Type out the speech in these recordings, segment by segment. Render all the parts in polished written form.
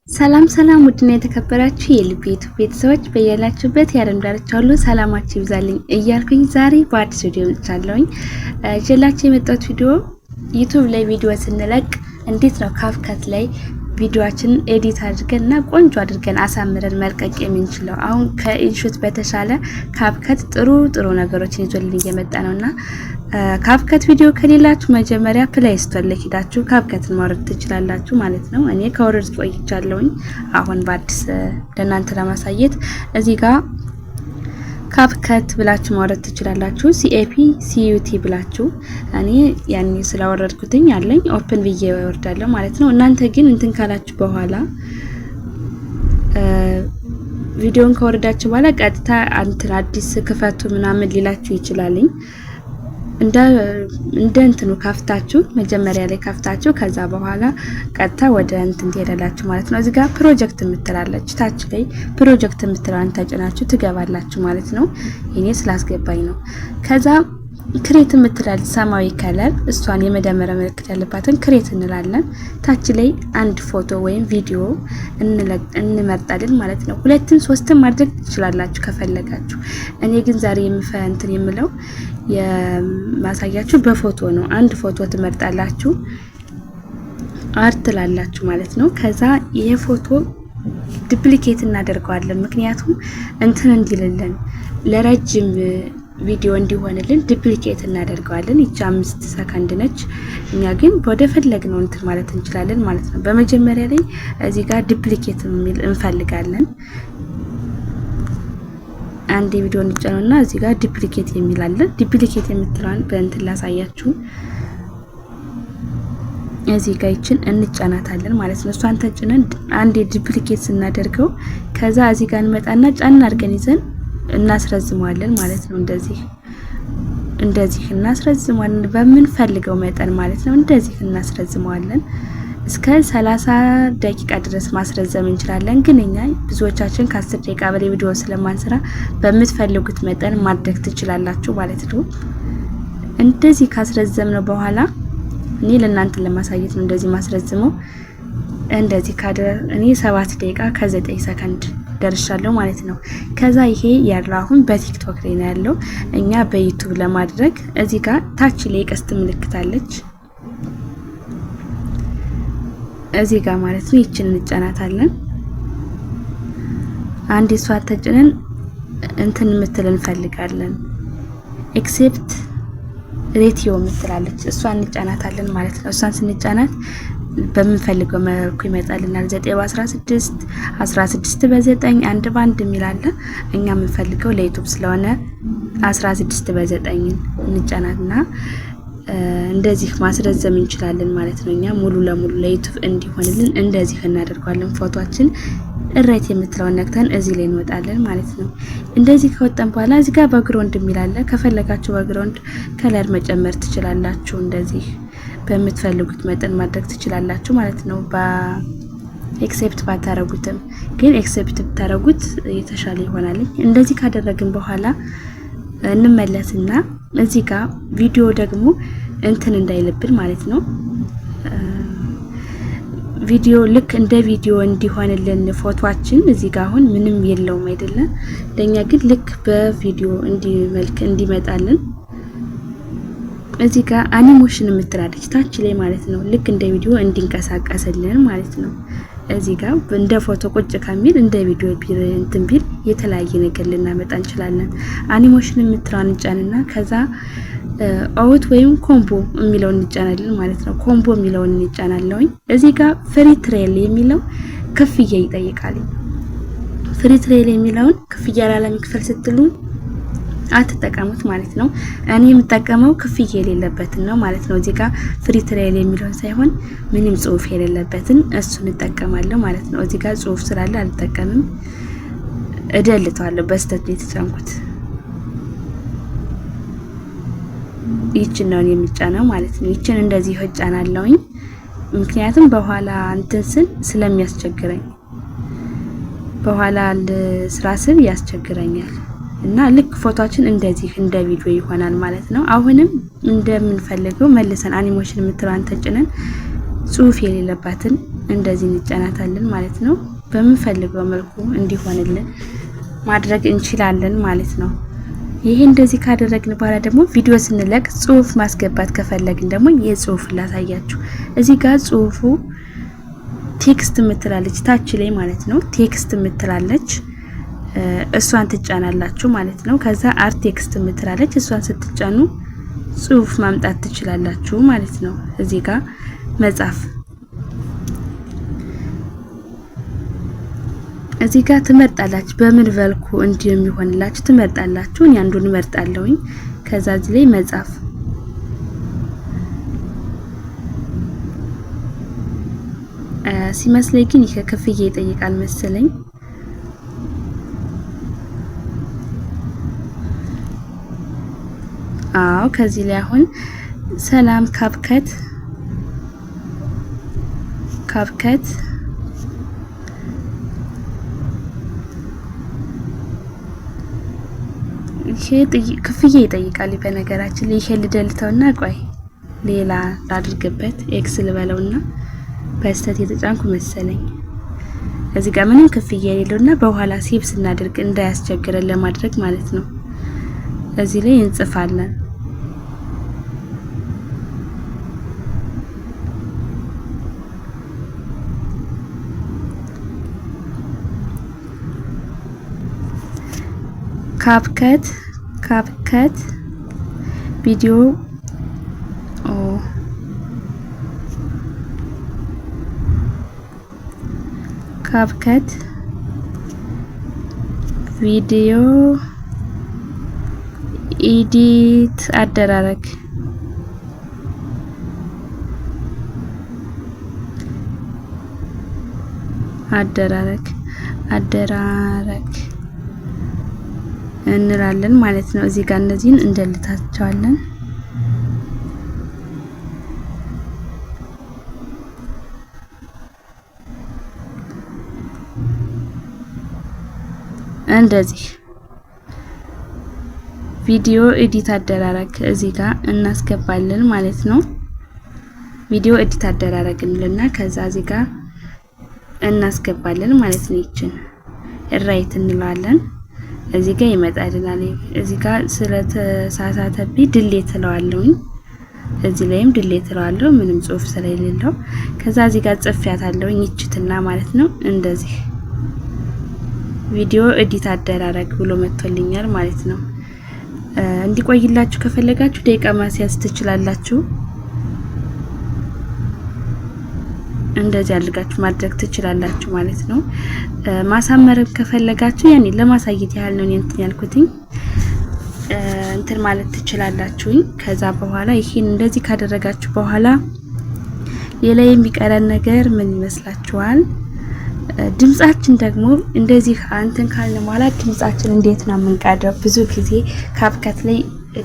ሰላም ሰላም ውድና የተከበራችሁ የልብ ዩቲዩብ ቤተሰቦች በያላችሁበት የዓለም ዳርቻ ሁሉ ሰላማችሁ ይብዛልኝ እያልኩኝ ዛሬ በአዲስ ቪዲዮ መጥቻለሁኝ። ጀላችሁ የመጣሁት ቪዲዮ ዩቲዩብ ላይ ቪዲዮ ስንለቅ እንዴት ነው ካፕከት ላይ ቪዲዮአችንን ኤዲት አድርገንና ቆንጆ አድርገን አሳምረን መልቀቅ የምንችለው። አሁን ከኢንሹት በተሻለ ካፕከት ጥሩ ነገሮችን ይዞልን እየመጣ ነውና ካፕከት ቪዲዮ ከሌላችሁ መጀመሪያ ፕሌይ ስቶር ላይ ሄዳችሁ ካፕከትን ማውረድ ትችላላችሁ ማለት ነው። እኔ ከወረድ ቆይቻለሁኝ። አሁን በአዲስ ለእናንተ ለማሳየት እዚህ ጋር ካፕከት ብላችሁ ማውረድ ትችላላችሁ። ሲኤፒ ሲዩቲ ብላችሁ እኔ ያኔ ስላወረድኩትኝ አለኝ ኦፕን ብዬ ወርዳለሁ ማለት ነው። እናንተ ግን እንትን ካላችሁ በኋላ ቪዲዮን ከወረዳችሁ በኋላ ቀጥታ እንትን አዲስ ክፈቱ ምናምን ሊላችሁ ይችላልኝ። እንደ እንትኑ ካፍታችሁ መጀመሪያ ላይ ካፍታችሁ ከዛ በኋላ ቀጥታ ወደ እንትን ትሄዳላችሁ ማለት ነው። እዚህ ጋር ፕሮጀክት የምትላለች ታች ላይ ፕሮጀክት የምትላን ተጭናችሁ ትገባላችሁ ማለት ነው። እኔ ስላስገባኝ ነው። ከዛ ክሬት የምትላል ሰማያዊ ከለር እሷን የመደመር ምልክት ያለባትን ክሬት እንላለን። ታች ላይ አንድ ፎቶ ወይም ቪዲዮ እንመርጣለን ማለት ነው። ሁለትን ሶስትን ማድረግ ትችላላችሁ ከፈለጋችሁ። እኔ ግን ዛሬ እንትን የምለው የማሳያችሁ በፎቶ ነው። አንድ ፎቶ ትመርጣላችሁ አርት ላላችሁ ማለት ነው። ከዛ ይሄ ፎቶ ዱፕሊኬት እናደርገዋለን። ምክንያቱም እንትን እንዲልልን ለረጅም ቪዲዮ እንዲሆንልን ዱፕሊኬት እናደርገዋለን። ይቺ 5 ሰከንድ ነች። እኛ ግን ወደ ፈለግነው እንትን ማለት እንችላለን ማለት ነው። በመጀመሪያ ላይ እዚህ ጋር ዱፕሊኬት የሚል እንፈልጋለን። አንድ ቪዲዮ እንጨነውና እዚህ ጋር ዱፕሊኬት የሚል አለ። ዱፕሊኬት የምትለዋን በእንትን ላሳያችሁ። እዚህ ጋር ይችን እንጫናታለን ማለት ነው። እሷን ተጭነን አንድ ዱፕሊኬት ስናደርገው ከዛ እዚህ ጋር እንመጣና ጫን አድርገን ይዘን እናስረዝመዋለን ማለት ነው። እንደዚህ እናስረዝመዋለን በምንፈልገው መጠን ማለት ነው። እንደዚህ እናስረዝመዋለን እስከ 30 ደቂቃ ድረስ ማስረዘም እንችላለን። ግን እኛ ብዙዎቻችን ከ10 ደቂቃ በላይ ቪዲዮ ስለማንሰራ በምትፈልጉት መጠን ማድረግ ትችላላችሁ ማለት ነው። እንደዚህ ካስረዘምነው በኋላ እኔ ለእናንተ ለማሳየት ነው እንደዚህ ማስረዝመው። እንደዚህ እኔ 7 ደቂቃ ከ9 ሰከንድ ደርሻለሁ ማለት ነው። ከዛ ይሄ ያለው አሁን በቲክቶክ ላይ ነው ያለው። እኛ በዩቲዩብ ለማድረግ እዚህ ጋር ታች ላይ ቀስት ምልክት አለች እዚህ ጋር ማለት ነው። ይችን እንጫናታለን። አንድ ሷት ተጭነን እንትን ምትል እንፈልጋለን። ኤክሴፕት ሬቲዮ ምትላለች እሷን እንጫናታለን ማለት ነው። እሷን ስንጫናት በምንፈልገው መልኩ ይመጣልናል። 9 በ16 16 በ9 1 በ1 የሚላለ እኛ የምንፈልገው ለዩቲዩብ ስለሆነ 16 በ9 እንጫናትና እንደዚህ ማስረዘም እንችላለን ማለት ነው። እኛ ሙሉ ለሙሉ ለዩቲዩብ እንዲሆንልን እንደዚህ እናደርጋለን። ፎቶአችን እራይት የምትለውን ነክተን እዚህ ላይ እንወጣለን ማለት ነው። እንደዚህ ከወጣን በኋላ እዚህ ጋር ባክግራውንድ የሚላለ ከፈለጋችሁ ባክግራውንድ ከለር መጨመር ትችላላችሁ። እንደዚህ በምትፈልጉት መጠን ማድረግ ትችላላችሁ ማለት ነው። በኤክሴፕት ባታረጉትም ግን ኤክሴፕት ብታረጉት የተሻለ ይሆናል። እንደዚህ ካደረግን በኋላ እንመለስና እዚህ ጋር ቪዲዮ ደግሞ እንትን እንዳይልብን ማለት ነው። ቪዲዮ ልክ እንደ ቪዲዮ እንዲሆንልን ፎቶአችን እዚህ ጋር አሁን ምንም የለውም አይደለም። ለኛ ግን ልክ በቪዲዮ እንዲመልክ እንዲመጣልን እዚህ ጋር አኒሜሽን የምትላለች ታች ላይ ማለት ነው። ልክ እንደ ቪዲዮ እንዲንቀሳቀስልን ማለት ነው። እዚህ ጋር እንደ ፎቶ ቁጭ ከሚል እንደ ቪዲዮ እንትን ቢል የተለያየ ነገር ልናመጣ እንችላለን። አኒሜሽን የምትለውን እንጫንና ከዛ አውት ወይም ኮምቦ የሚለውን እንጫናለን ማለት ነው። ኮምቦ የሚለውን እንጫናለን። እዚህ ጋር ፍሪ ትሬል የሚለው ክፍያ ይጠይቃል። ፍሪ ትሬል የሚለውን ክፍያ ላለመክፈል ስትሉ አትጠቀሙት ማለት ነው። እኔ የምጠቀመው ክፍያ የሌለበትን ነው ማለት ነው። እዚህ ጋር ፍሪ ትሬል የሚለውን ሳይሆን ምንም ጽሁፍ የሌለበትን እሱን እንጠቀማለሁ ማለት ነው። እዚህ ጋር ጽሁፍ ስላለ አልጠቀምም፣ እደልተዋለሁ። በስተት የተጫንኩት ይችን ነው የሚጫነው ማለት ነው። ይችን እንደዚህ እጫናለሁኝ ምክንያቱም በኋላ እንትን ስል ስለሚያስቸግረኝ በኋላ ስራ ስል ያስቸግረኛል። እና ልክ ፎቶአችን እንደዚህ እንደ ቪዲዮ ይሆናል ማለት ነው። አሁንም እንደምንፈልገው መልሰን አኒሜሽን የምትለዋን ተጭነን ጽሁፍ የሌለባትን እንደዚህ እንጫናታለን ማለት ነው። በምንፈልገው መልኩ እንዲሆንልን ማድረግ እንችላለን ማለት ነው። ይሄ እንደዚህ ካደረግን በኋላ ደግሞ ቪዲዮ ስንለቅ ጽሁፍ ማስገባት ከፈለግን ደግሞ የጽሁፍ ላሳያችሁ። እዚህ ጋር ጽሁፉ ቴክስት ምትላለች ታች ላይ ማለት ነው። ቴክስት ምትላለች እሷን ትጫናላችሁ ማለት ነው። ከዛ አርት ቴክስት ምትላለች እሷን ስትጫኑ ጽሁፍ ማምጣት ትችላላችሁ ማለት ነው። እዚህ ጋር መጻፍ እዚህ ጋር ትመርጣላችሁ። በምን መልኩ እንደሚሆንላችሁ ትመርጣላችሁ። እኔ አንዱን እመርጣለሁኝ። ከዛ እዚህ ላይ መጻፍ ሲመስለኝ ግን ይሄ ክፍያ ይጠይቃል መሰለኝ። አዎ ከዚህ ላይ አሁን ሰላም ካፕከት ይሄ ክፍያ ይጠይቃል። በነገራችን ላይ ይሄ ልደልተውና ቆይ ሌላ ላድርግበት ኤክስ ልበለውና በስተት የተጫንኩ መሰለኝ። እዚህ ጋር ምንም ክፍያ የሌለውና በኋላ ሴቭ ስናደርግ እንዳያስቸግረን ለማድረግ ማለት ነው። እዚህ ላይ እንጽፋለን። ካፕከት ቪዲዮ ካፕከት ቪዲዮ ኤዲት አደራረግ እንላለን ማለት ነው። እዚህ ጋር እነዚህን እንደልታቸዋለን። እንደዚህ ቪዲዮ ኤዲት አደራረግ እዚህ ጋር እናስገባለን ማለት ነው። ቪዲዮ ኤዲት አደራረግንልና ከዛ እዚህ ጋር እናስገባለን ማለት ነው። ይችን ራይት እንላለን። እዚህ ጋር ይመጣልናል። እዚህ ጋር ስለተሳሳተብኝ ድሌት እለዋለሁኝ። እዚህ ላይም ድሌት እለዋለሁ ምንም ጽሁፍ ስለሌለው። ከዛ እዚህ ጋር ጽፌያታለሁኝ ይችትና ማለት ነው። እንደዚህ ቪዲዮ ኤዲት አደራረግ ብሎ መጥቶልኛል ማለት ነው። እንዲቆይላችሁ ከፈለጋችሁ ደቂቃ ማስያዝ ትችላላችሁ። እንደዚህ አድርጋችሁ ማድረግ ትችላላችሁ ማለት ነው። ማሳመር ከፈለጋችሁ ያኔ ለማሳየት ያህል ነው እንትን ያልኩትኝ እንትን ማለት ትችላላችሁ። ከዛ በኋላ ይሄን እንደዚህ ካደረጋችሁ በኋላ ሌላ የሚቀረን ነገር ምን ይመስላችኋል? ድምጻችን ደግሞ እንደዚህ አንተን ካልን በኋላ ድምጻችን እንዴት ነው የምንቀዳው? ብዙ ጊዜ ካፕከት ላይ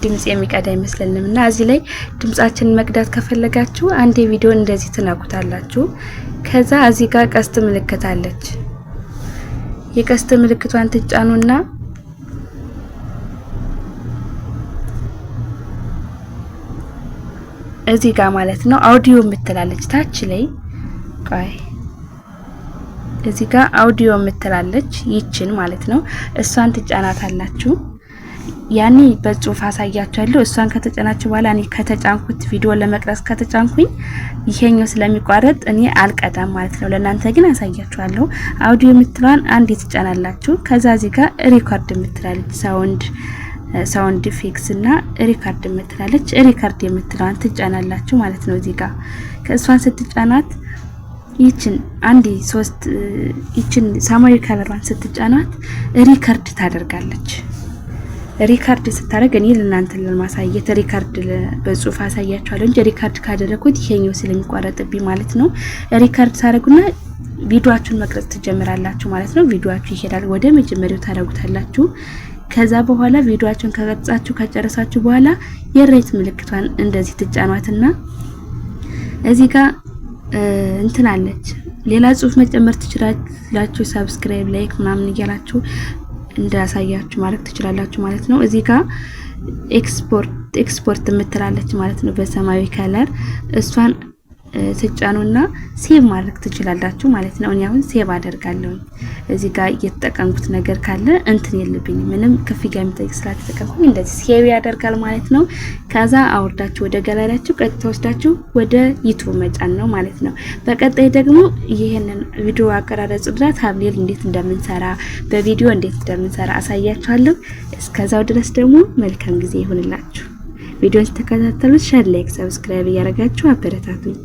ድምጽ የሚቀዳ አይመስልንም እና እዚህ ላይ ድምጻችንን መቅዳት ከፈለጋችሁ አንድ ቪዲዮ እንደዚህ ትነኩታላችሁ። ከዛ እዚህ ጋር ቀስት ምልክት አለች። የቀስት ምልክቷን ትጫኑና እዚህ ጋር ማለት ነው አውዲዮ የምትላለች ታች ላይ ቆይ እዚህ ጋር አውዲዮ የምትላለች ይችን ማለት ነው። እሷን ትጫናታላችሁ። ያኔ በጽሁፍ አሳያችኋለሁ። እሷን ከተጫናችሁ በኋላ እኔ ከተጫንኩት ቪዲዮ ለመቅረጽ ከተጫንኩኝ ይሄኛው ስለሚቋረጥ እኔ አልቀዳም ማለት ነው። ለእናንተ ግን አሳያችኋለሁ። አውዲዮ የምትለዋን አንዴ ትጫናላችሁ። ከዛ እዚህ ጋር ሪኮርድ የምትላለች ሳውንድ ኢፌክትስ እና ሪኮርድ የምትላለች ሪኮርድ የምትለዋን ትጫናላችሁ ማለት ነው። እዚህ ጋር ከእሷን ስትጫናት ይችን አንዴ ይችን ሰማያዊ ከለሯን ስትጫናት ሪከርድ ታደርጋለች። ሪከርድ ስታደርግ እኔ ለእናንተ ለማሳየት ሪከርድ በጽሁፍ አሳያችኋለሁ እንጂ ሪከርድ ካደረኩት ይሄኛው ስለሚቋረጥብኝ ማለት ነው። ሪከርድ ታደርጉና ቪዲዮአችሁን መቅረጽ ትጀምራላችሁ ማለት ነው። ቪዲዮአችሁ ይሄዳል ወደ መጀመሪያው ታደርጉታላችሁ። ከዛ በኋላ ቪዲዮአችሁን ከቀረጻችሁ ከጨረሳችሁ በኋላ የራይት ምልክቷን እንደዚህ ትጫኗትና እዚህ ጋር እንትን አለች ሌላ ጽሁፍ መጨመር ትችላላችሁ። ሰብስክራይብ ላይክ ምናምን እያላችሁ እንዳሳያችሁ ማለት ትችላላችሁ ማለት ነው። እዚህ ጋር ኤክስፖርት የምትላለች ማለት ነው በሰማያዊ ከለር እሷን ትጫኑና ሴቭ ማድረግ ትችላላችሁ ማለት ነው። እኔ አሁን ሴቭ አደርጋለሁ። እዚህ ጋር እየተጠቀምኩት ነገር ካለ እንትን የለብኝም ምንም ክፍያ የሚጠይቅ ስላልተጠቀምኩኝ እንደዚህ ሴቭ ያደርጋል ማለት ነው። ከዛ አውርዳችሁ ወደ ጋላሪያችሁ ቀጥታ ወስዳችሁ ወደ ዩቲዩብ መጫን ነው ማለት ነው። በቀጣይ ደግሞ ይሄንን ቪዲዮ አቀራረጽ ድረስ ሀብሌል እንዴት እንደምንሰራ በቪዲዮ እንዴት እንደምንሰራ አሳያችኋለሁ። እስከዛው ድረስ ደግሞ መልካም ጊዜ ይሁንላችሁ። ቪዲዮን ተከታተሉት። ሼር፣ ላይክ፣ ሰብስክራይብ እያደረጋችሁ አበረታቱኝ።